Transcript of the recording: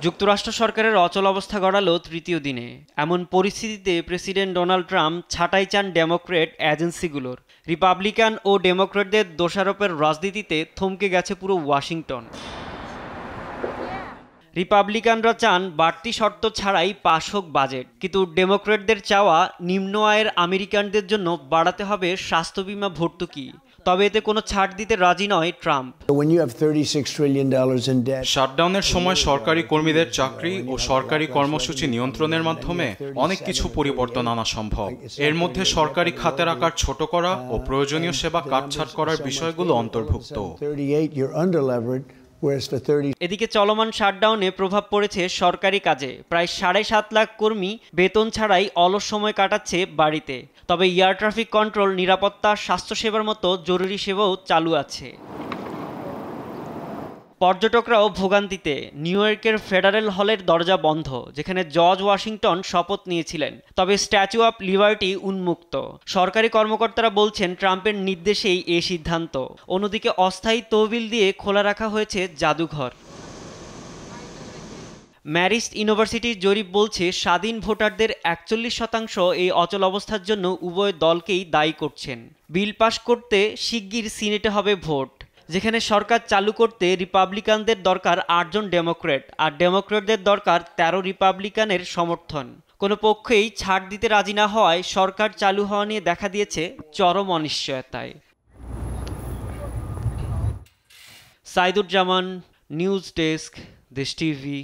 যুক্তরাষ্ট্র সরকারের অচল অবস্থা গড়ালো তৃতীয় দিনে। এমন পরিস্থিতিতে প্রেসিডেন্ট ডোনাল্ড ট্রাম্প ছাঁটাই চান ডেমোক্র্যাট এজেন্সিগুলোর। রিপাবলিকান ও ডেমোক্র্যাটদের দোষারোপের রাজনীতিতে থমকে গেছে পুরো ওয়াশিংটন। রিপাবলিকানরা চান বাড়তি শর্ত ছাড়াই পাশ হোক বাজেট, কিন্তু ডেমোক্র্যাটদের চাওয়া নিম্ন আয়ের আমেরিকানদের জন্য বাড়াতে হবে স্বাস্থ্য বিমা ভর্তুকি। তবে এতে কোনো ছাড় দিতে রাজি নয় ট্রাম্প। শাটডাউনের সময় সরকারি কর্মীদের চাকরি ও সরকারি কর্মসূচি নিয়ন্ত্রণের মাধ্যমে অনেক কিছু পরিবর্তন আনা সম্ভব। এর মধ্যে সরকারি খাতের আকার ছোট করা ও প্রয়োজনীয় সেবা কাটছাঁট করার বিষয়গুলো অন্তর্ভুক্ত। এদিকে চলমান শাটডাউনে প্রভাব পড়েছে সরকারি কাজে। প্রায় 7.5 লাখ কর্মী বেতন ছাড়াই অলস সময় কাটাচ্ছে বাড়িতে। তবে এয়ার ট্রাফিক কন্ট্রোল, নিরাপত্তা, স্বাস্থ্যসেবার মতো জরুরি সেবাও চালু আছে। পর্যটকরাও ভোগান্তিতে। নিউ ইয়র্কের ফেডারেল হলের দরজা বন্ধ, যেখানে জর্জ ওয়াশিংটন শপথ নিয়েছিলেন। তবে স্ট্যাচু অব লিবার্টি উন্মুক্ত। সরকারি কর্মকর্তারা বলছেন ট্রাম্পের নির্দেশেই এ সিদ্ধান্ত। অন্যদিকে অস্থায়ী তহবিল দিয়ে খোলা রাখা হয়েছে জাদুঘর। ম্যারিস্ট ইউনিভার্সিটির জরিপ বলছে স্বাধীন ভোটারদের 41% এই অচল অবস্থার জন্য উভয় দলকেই দায়ী করছেন। বিল পাশ করতে শিগগির সিনেটে হবে ভোট, যেখানে সরকার চালু করতে রিপাবলিকানদের দরকার 8 জন ডেমোক্র্যাট, আর ডেমোক্র্যাটদের দরকার 13 রিপাবলিকানের সমর্থন। কোনো পক্ষেই ছাড় দিতে রাজি না হওয়ায় সরকার চালু হওয়া নিয়ে দেখা দিয়েছে চরম অনিশ্চয়তায়। সাইদুজ্জামান, নিউজ ডেস্ক, দেশ টিভি।